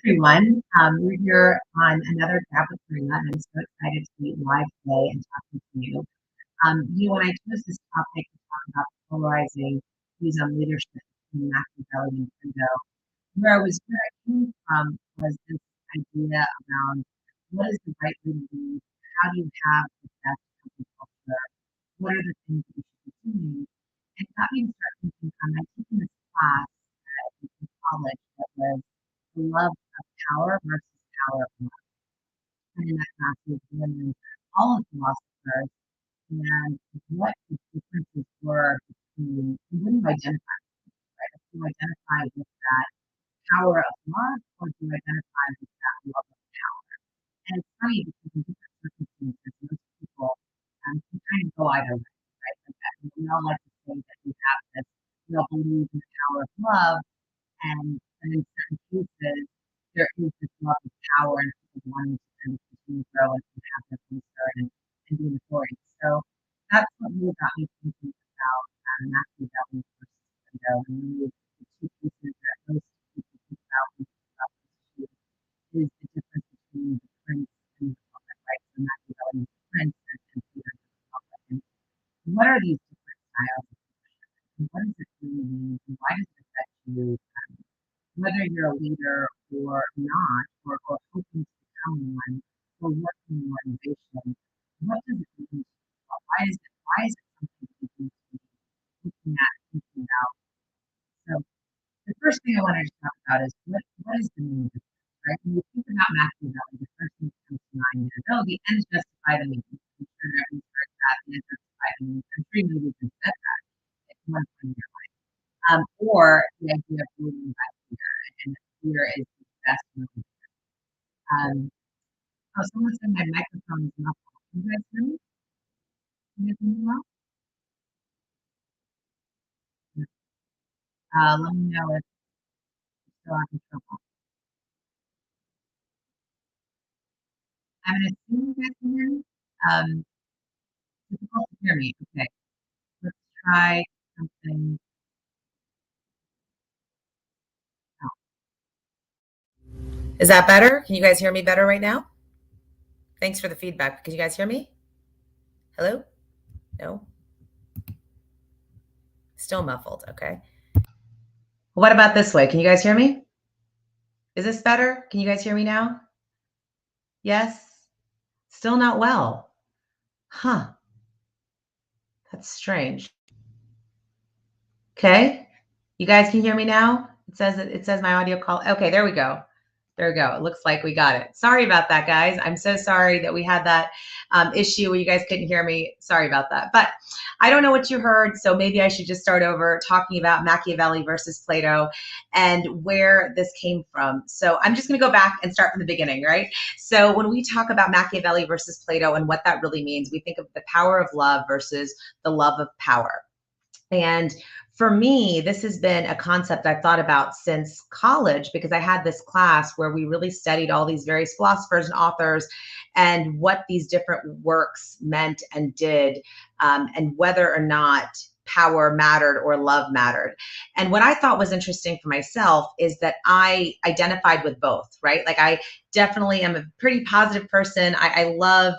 everyone. We're here on another Grab with Karina, and I'm so excited to be live today and talking to you. When I chose this topic to talk about polarizing views on leadership in Machiavelli and Plato, where I came from was this idea around what is the right way to lead, how do you have the best company culture, what are the things that you should be doing, and it got me to start thinking, I took this class in college that was the love of power versus power of love. And in that class, we examined all of the philosophers and what the differences were between, we wouldn't identify, right? If you identify with that power of love or do you identify with that love of power? And it's funny because in different circumstances, most people can kind of go either way, right? Like that. We all like to say that we have this, we all believe in the power of love, and in certain cases, there is this love of power and people wanting to kind of continue to grow and have their concern and be an authority. So that's what really got me thinking about Machiavelli versus Plato, and really the two pieces that most people think about when they think about this issue is the difference between the prince and the puppet, right? So Machiavelli is the prince and Plato is the puppet. And what are these different styles of leadership? And what does it really mean? And why does it affect you? Whether you're a leader or not, or hoping to become one, or working in an organization, what does it mean? Why is it something that you need to be looking at, thinking about? So the first thing I wanted to talk about is what is the meaning of this, right? When you think about Machiavelli, the first thing that comes to mind is, oh, the ends justify the means. I'm sure everyone's heard that, the ends justify the means. I'm sure you maybe even said that at one point in your life. Or the idea of moving by fear, and fear is the best motivator. Someone said my microphone is muffled. Can you guys hear me? Can you hear me well? Let me know if you're still having trouble. I'm going to assume you guys can hear me. Difficult to hear me. Okay, let's try something else. Is that better? Can you guys hear me better right now? Thanks for the feedback. Can you guys hear me? Hello? No? Still muffled. Okay. What about this way? Can you guys hear me? Is this better? Can you guys hear me now? Yes? Still not well. Huh. That's strange. Okay. You guys can hear me now? It says my audio call. Okay, there we go. There we go. It looks like we got it. Sorry about that, guys. I'm so sorry that we had that issue where you guys couldn't hear me. Sorry about that. But I don't know what you heard, so maybe I should just start over talking about Machiavelli versus Plato and where this came from. So I'm just going to go back and start from the beginning, right? So when we talk about Machiavelli versus Plato and what that really means, we think of the power of love versus the love of power. And for me, this has been a concept I've thought about since college because I had this class where we really studied all these various philosophers and authors and what these different works meant and did, and whether or not power mattered or love mattered. And what I thought was interesting for myself is that I identified with both, right? Like I definitely am a pretty positive person. I love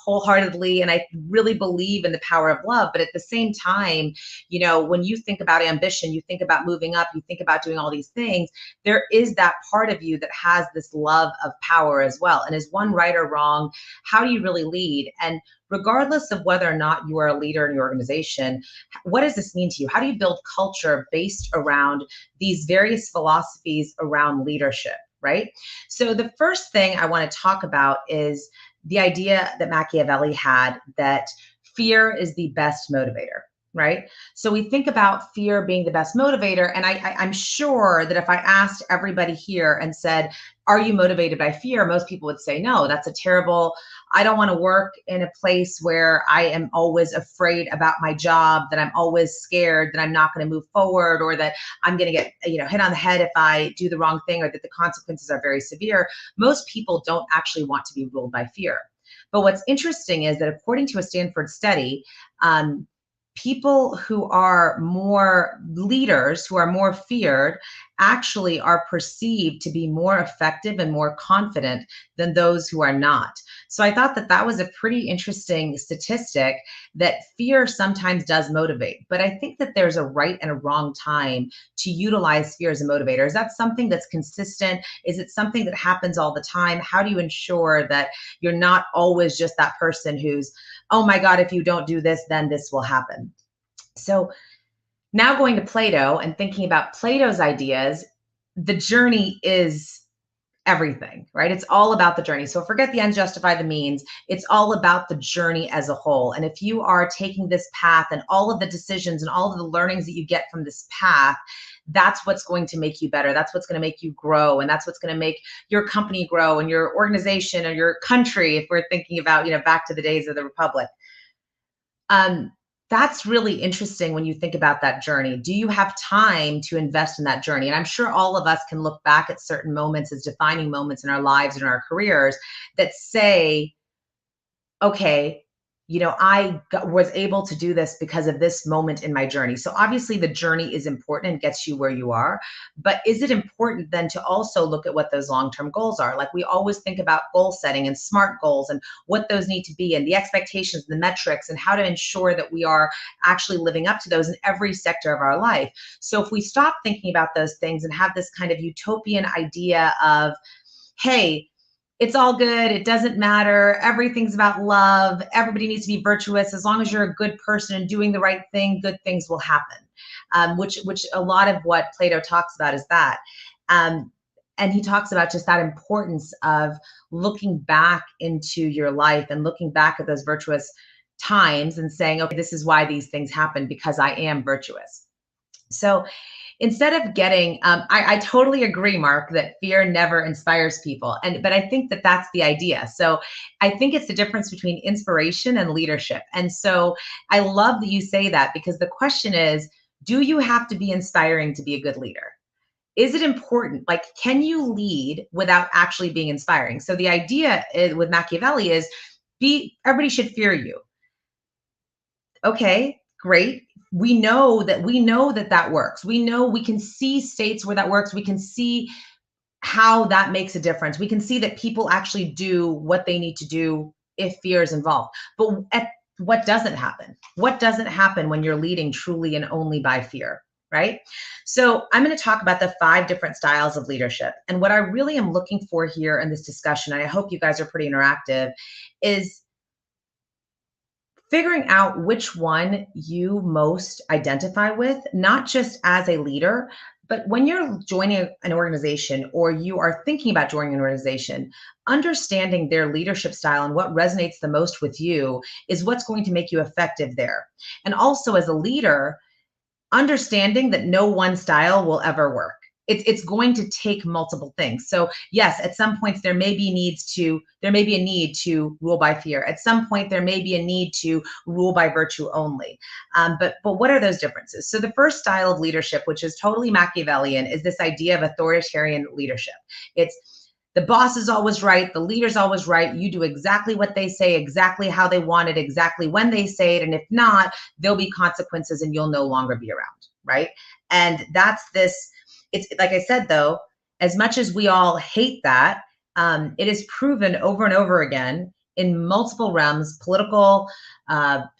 wholeheartedly, and I really believe in the power of love. But at the same time, when you think about ambition, you think about moving up, you think about doing all these things, there is that part of you that has this love of power as well. And is one right or wrong? How do you really lead? And regardless of whether or not you are a leader in your organization, what does this mean to you? How do you build culture based around these various philosophies around leadership, right? So the first thing I want to talk about is the idea that Machiavelli had that fear is the best motivator, right? So we think about fear being the best motivator. And I'm sure that if I asked everybody here and said, are you motivated by fear? Most people would say, no, that's a terrible, I don't want to work in a place where I am always afraid about my job, that I'm always scared that I'm not going to move forward, or that I'm going to get, hit on the head if I do the wrong thing, or that the consequences are very severe. Most people don't actually want to be ruled by fear. But what's interesting is that according to a Stanford study, people who are more leaders, who are more feared, actually are perceived to be more effective and more confident than those who are not. So I thought that that was a pretty interesting statistic, that fear sometimes does motivate. But I think that there's a right and a wrong time to utilize fear as a motivator. Is that something that's consistent? Is it something that happens all the time? How do you ensure that you're not always just that person who's, oh my God, if you don't do this, then this will happen? So now going to Plato and thinking about Plato's ideas, the journey is everything, right? It's all about the journey. So forget the ends justify the means. It's all about the journey as a whole. And if you are taking this path and all of the decisions and all of the learnings that you get from this path, that's what's going to make you better. That's what's going to make you grow. And that's what's going to make your company grow and your organization or your country, if we're thinking about, back to the days of the Republic. That's really interesting when you think about that journey. Do you have time to invest in that journey? And I'm sure all of us can look back at certain moments as defining moments in our lives and our careers that say, okay, I was able to do this because of this moment in my journey. So obviously the journey is important and gets you where you are, but is it important then to also look at what those long-term goals are? Like, we always think about goal setting and SMART goals and what those need to be and the expectations, the metrics, and how to ensure that we are actually living up to those in every sector of our life. So if we stop thinking about those things and have this kind of utopian idea of, hey, it's all good, it doesn't matter, everything's about love, everybody needs to be virtuous, as long as you're a good person and doing the right thing, good things will happen. Which a lot of what Plato talks about is that. And he talks about just that importance of looking back into your life and looking back at those virtuous times and saying, okay, this is why these things happen, because I am virtuous. So instead of getting, I totally agree, Mark, that fear never inspires people. But I think that that's the idea. So I think it's the difference between inspiration and leadership. And so I love that you say that, because the question is, do you have to be inspiring to be a good leader? Is it important? Like, can you lead without actually being inspiring? So the idea with Machiavelli is, everybody should fear you. Okay, great. We know that works. We know, we can see states where that works. We can see how that makes a difference. We can see that people actually do what they need to do if fear is involved. But what doesn't happen? What doesn't happen when you're leading truly and only by fear, right? So I'm going to talk about the 5 different styles of leadership. And what I really am looking for here in this discussion, and I hope you guys are pretty interactive, is figuring out which one you most identify with, not just as a leader, but when you're joining an organization or you are thinking about joining an organization, understanding their leadership style and what resonates the most with you is what's going to make you effective there. And also, as a leader, understanding that no one style will ever work. It's going to take multiple things. So yes, at some points there may be a need to rule by fear. At some point there may be a need to rule by virtue only. But what are those differences? So the first style of leadership, which is totally Machiavellian, is this idea of authoritarian leadership. It's the boss is always right, the leader's always right. You do exactly what they say, exactly how they want it, exactly when they say it. And if not, there'll be consequences and you'll no longer be around, right? And that's this. It's like I said, though, as much as we all hate that, it is proven over and over again in multiple realms, political,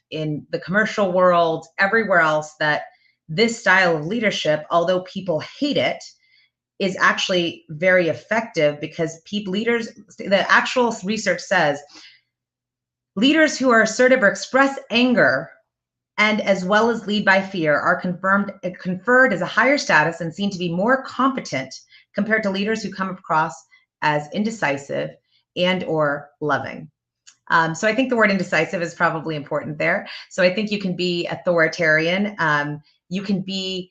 in the commercial world, everywhere else, that this style of leadership, although people hate it, is actually very effective, because leaders, the actual research says, leaders who are assertive or express anger and as well as lead by fear are conferred as a higher status and seen to be more competent compared to leaders who come across as indecisive and or loving. So I think the word indecisive is probably important there. So I think you can be authoritarian. You can be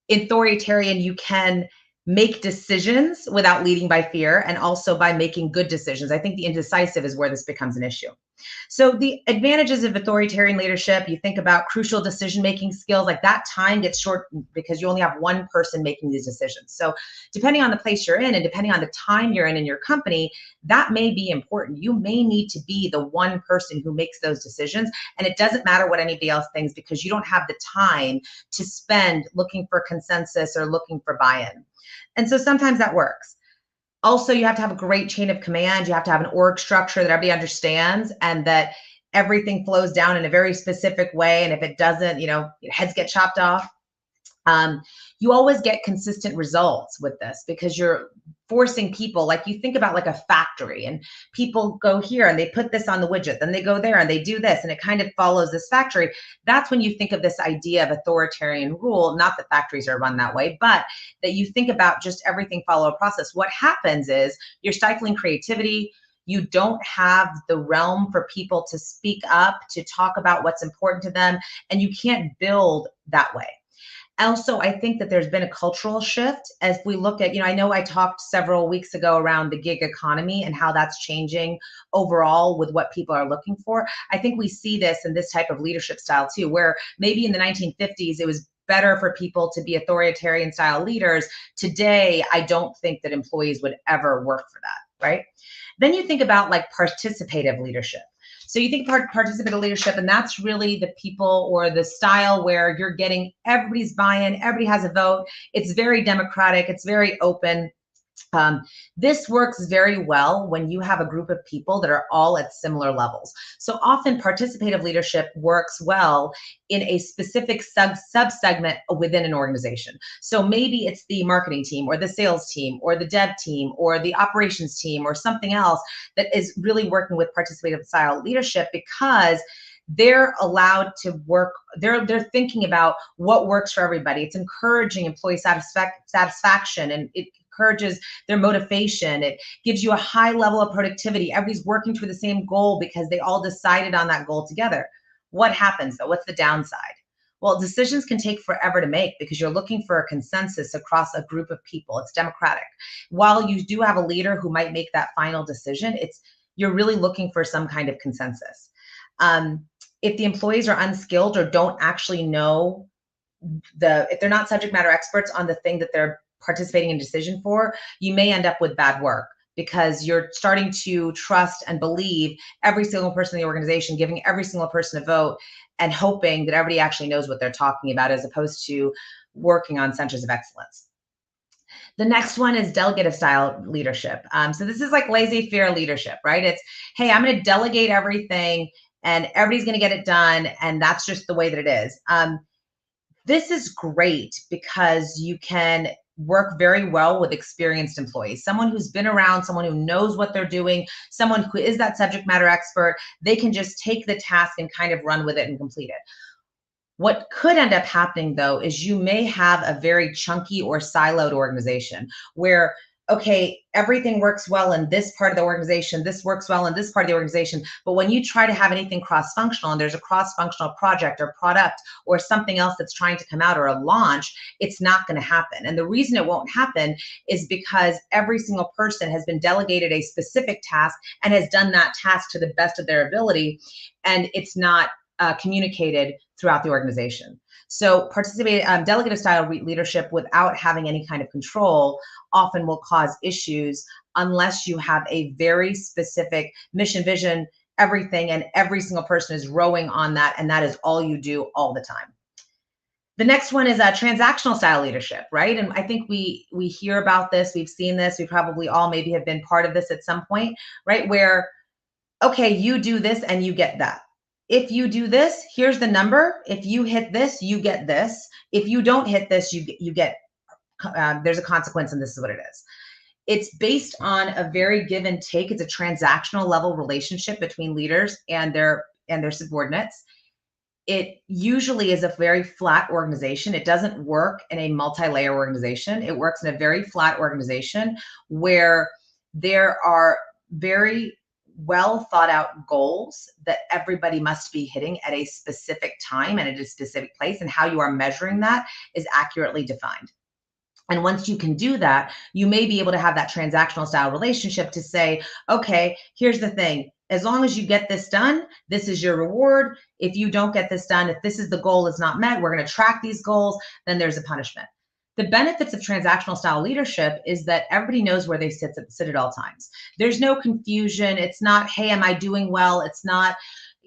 authoritarian. You can make decisions without leading by fear, and also by making good decisions. I think the indecisive is where this becomes an issue. So the advantages of authoritarian leadership, you think about crucial decision-making skills, like that time gets shortened because you only have one person making these decisions. So depending on the place you're in and depending on the time you're in your company, that may be important. You may need to be the one person who makes those decisions, and it doesn't matter what anybody else thinks because you don't have the time to spend looking for consensus or looking for buy-in. And so sometimes that works. Also, you have to have a great chain of command. You have to have an org structure that everybody understands and that everything flows down in a very specific way. And if it doesn't, heads get chopped off. You always get consistent results with this because you're forcing people, like you think about like a factory and people go here and they put this on the widget, then they go there and they do this and it kind of follows this factory. That's when you think of this idea of authoritarian rule, not that factories are run that way, but that you think about just everything follow a process. What happens is you're stifling creativity. You don't have the realm for people to speak up, to talk about what's important to them, and you can't build that way. Also, I think that there's been a cultural shift as we look at, I know I talked several weeks ago around the gig economy and how that's changing overall with what people are looking for. I think we see this in this type of leadership style too, where maybe in the 1950s, it was better for people to be authoritarian style leaders. Today, I don't think that employees would ever work for that, right? Then you think about like participative leadership. So you think participative leadership, and that's really the people or the style where you're getting everybody's buy-in, everybody has a vote. It's very democratic, it's very open. This works very well when you have a group of people that are all at similar levels. So often participative leadership works well in a specific sub-segment within an organization. So maybe it's the marketing team or the sales team or the dev team or the operations team or something else that is really working with participative style leadership because they're allowed to work, they're thinking about what works for everybody. It's encouraging employee satisfaction, and it encourages their motivation. It gives you a high level of productivity. Everybody's working toward the same goal because they all decided on that goal together. What happens though? What's the downside? Well, decisions can take forever to make because you're looking for a consensus across a group of people. It's democratic. While you do have a leader who might make that final decision, you're really looking for some kind of consensus. If the employees are unskilled or don't actually know if they're not subject matter experts on the thing that they're participating in decision for, you may end up with bad work because you're starting to trust and believe every single person in the organization, giving every single person a vote and hoping that everybody actually knows what they're talking about as opposed to working on centers of excellence. The next one is delegative style leadership. So this is like laissez-faire leadership, right? It's, hey, I'm going to delegate everything and everybody's going to get it done. And that's just the way that it is. This is great because you can work very well with experienced employees, someone who's been around, someone who knows what they're doing, someone who is that subject matter expert. They can just take the task and kind of run with it and complete it. What could end up happening though is you may have a very chunky or siloed organization where, okay, everything works well in this part of the organization, this works well in this part of the organization, but when you try to have anything cross-functional and there's a cross-functional project or product or something else that's trying to come out or a launch, it's not going to happen. And the reason it won't happen is because every single person has been delegated a specific task and has done that task to the best of their ability, and it's not communicated throughout the organization. So delegative style leadership without having any kind of control often will cause issues unless you have a very specific mission, vision, everything, and every single person is rowing on that, and that is all you do all the time. The next one is transactional style leadership, right? And I think we hear about this, we've seen this, we probably all maybe have been part of this at some point, right? Where, okay, you do this and you get that. If you do this, here's the number. If you hit this, you get this. If you don't hit this, you get, there's a consequence and this is what it is. It's based on a very give and take. It's a transactional level relationship between leaders and their subordinates. It usually is a very flat organization. It doesn't work in a multi-layer organization. It works in a very flat organization where there are very well thought out goals that everybody must be hitting at a specific time and at a specific place, and how you are measuring that is accurately defined. And once you can do that, you may be able to have that transactional style relationship to say, okay, here's the thing. As long as you get this done, this is your reward. If you don't get this done, if this is the goal is not met, we're going to track these goals, then there's a punishment. The benefits of transactional style leadership is that everybody knows where they sit at all times. There's no confusion. It's not, hey, am I doing well? It's not,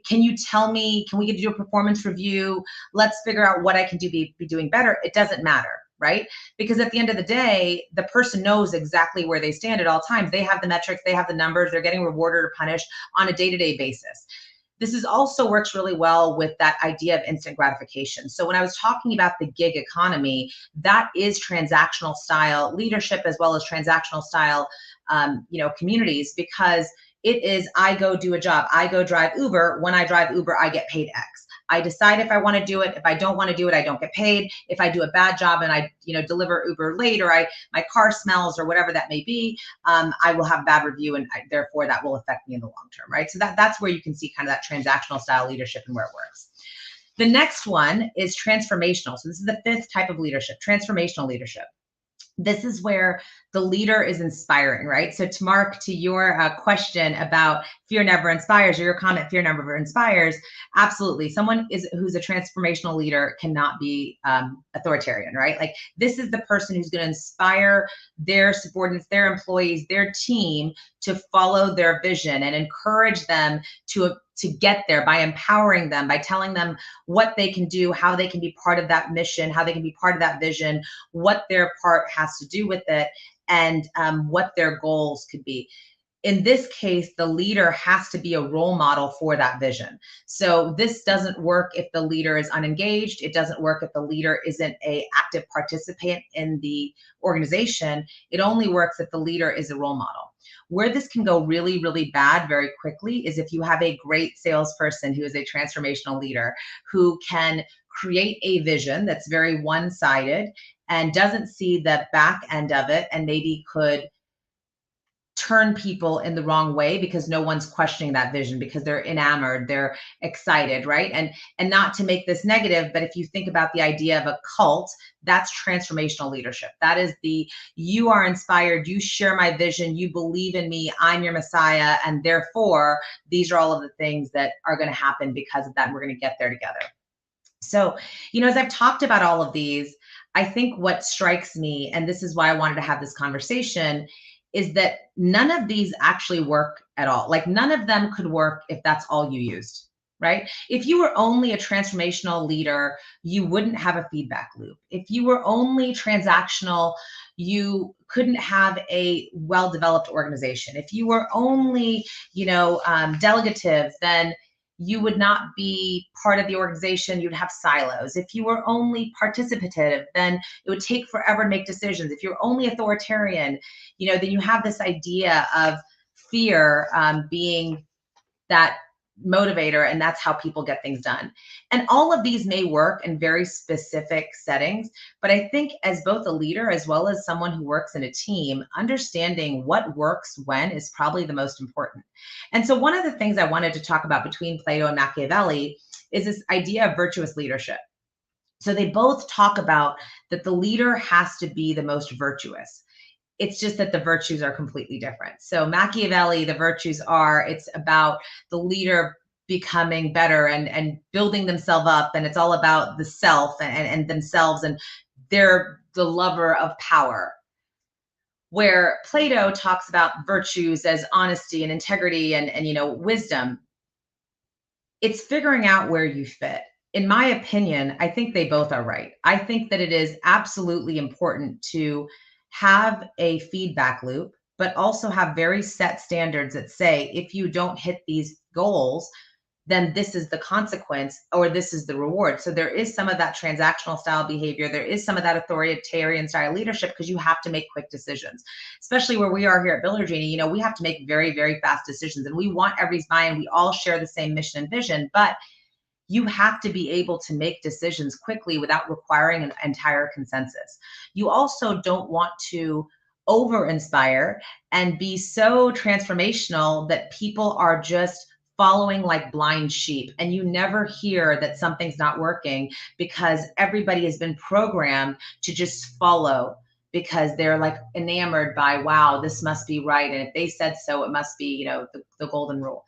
can you tell me, can we get to do a performance review? Let's figure out what I can do be doing better. It doesn't matter, right? Because at the end of the day, the person knows exactly where they stand at all times. They have the metrics, they have the numbers, they're getting rewarded or punished on a day-to-day basis. This is also works really well with that idea of instant gratification. So when I was talking about the gig economy, that is transactional style leadership as well as transactional style, communities, because it is, I go do a job, I go drive Uber. When I drive Uber, I get paid X. I decide if I want to do it. If I don't want to do it, I don't get paid. If I do a bad job and I, deliver Uber late, or my car smells, or whatever that may be, I will have a bad review, and therefore that will affect me in the long term, right? So that's where you can see kind of that transactional style leadership and where it works. The next one is transformational. So this is the fifth type of leadership, transformational leadership. This is where the leader is inspiring, right? So to Mark, to your question about fear never inspires, or your comment, fear never inspires, absolutely. Someone who's a transformational leader cannot be authoritarian, right? Like, this is the person who's going to inspire their subordinates, their employees, their team to follow their vision and encourage them to get there by empowering them, by telling them what they can do, how they can be part of that mission, how they can be part of that vision, what their part has to do with it, and what their goals could be. In this case, the leader has to be a role model for that vision. So this doesn't work if the leader is unengaged. It doesn't work if the leader isn't an active participant in the organization. It only works if the leader is a role model. Where this can go really, really bad very quickly is if you have a great salesperson who is a transformational leader who can create a vision that's very one-sided and doesn't see the back end of it, and maybe could turn people in the wrong way because no one's questioning that vision, because they're enamored, they're excited, right? And not to make this negative, but if you think about the idea of a cult, that's transformational leadership. That is you are inspired, you share my vision, you believe in me, I'm your Messiah, and therefore these are all of the things that are going to happen because of that, and we're going to get there together. So, as I've talked about all of these, I think what strikes me, and this is why I wanted to have this conversation, is that none of these actually work at all. Like, none of them could work if that's all you used, right? If you were only a transformational leader, you wouldn't have a feedback loop. If you were only transactional, you couldn't have a well-developed organization. If you were only, delegative, then you would not be part of the organization. You'd have silos. If you were only participative, then it would take forever to make decisions. If you're only authoritarian, then you have this idea of fear being that motivator, and that's how people get things done. And all of these may work in very specific settings, but I think as both a leader as well as someone who works in a team, understanding what works when is probably the most important. And so one of the things I wanted to talk about between Plato and Machiavelli is this idea of virtuous leadership. So they both talk about that the leader has to be the most virtuous. It's just that the virtues are completely different. So Machiavelli, the virtues are, it's about the leader becoming better and building themselves up. And it's all about the self and themselves, and they're the lover of power. Where Plato talks about virtues as honesty and integrity and wisdom. It's figuring out where you fit. In my opinion, I think they both are right. I think that it is absolutely important to have a feedback loop, but also have very set standards that say, if you don't hit these goals, then this is the consequence, or this is the reward. So there is some of that transactional style behavior. There is some of that authoritarian style leadership, because you have to make quick decisions, especially where we are here at Bill Genie. We have to make very, very fast decisions, and we want everybody's buy-in. We all share the same mission and vision, but you have to be able to make decisions quickly without requiring an entire consensus. You also don't want to over-inspire and be so transformational that people are just following like blind sheep, and you never hear that something's not working because everybody has been programmed to just follow because they're like enamored by, wow, this must be right. And if they said so, it must be, the golden rule.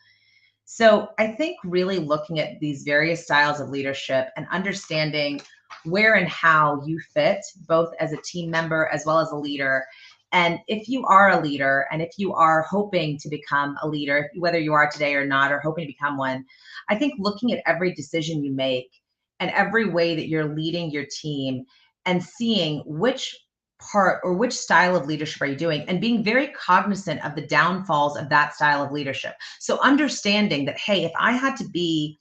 So I think really looking at these various styles of leadership and understanding where and how you fit, both as a team member as well as a leader. And if you are a leader and if you are hoping to become a leader, whether you are today or not, or hoping to become one, I think looking at every decision you make and every way that you're leading your team and seeing which part or which style of leadership are you doing, and being very cognizant of the downfalls of that style of leadership. So understanding that, hey, if I had to be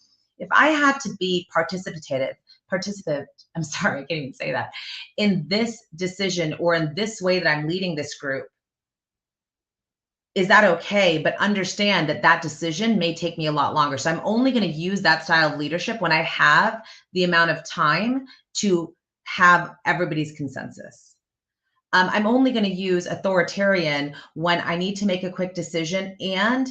participant, I'm sorry, I can't even say that, in this decision or in this way that I'm leading this group, is that okay? But understand that that decision may take me a lot longer. So I'm only going to use that style of leadership when I have the amount of time to have everybody's consensus. I'm only going to use authoritarian when I need to make a quick decision and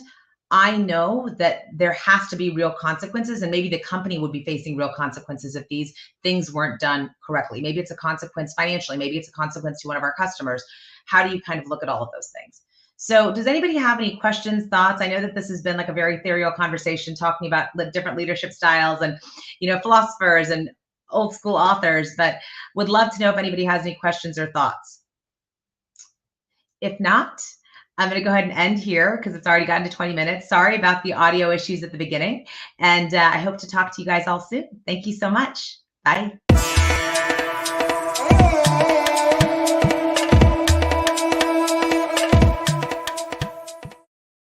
I know that there has to be real consequences, and maybe the company would be facing real consequences if these things weren't done correctly. Maybe it's a consequence financially, maybe it's a consequence to one of our customers. How do you kind of look at all of those things? So does anybody have any questions, thoughts? I know that this has been like a very ethereal conversation talking about different leadership styles and, philosophers and old school authors, but would love to know if anybody has any questions or thoughts. If not, I'm going to go ahead and end here because it's already gotten to 20 minutes. Sorry about the audio issues at the beginning. And I hope to talk to you guys all soon. Thank you so much. Bye.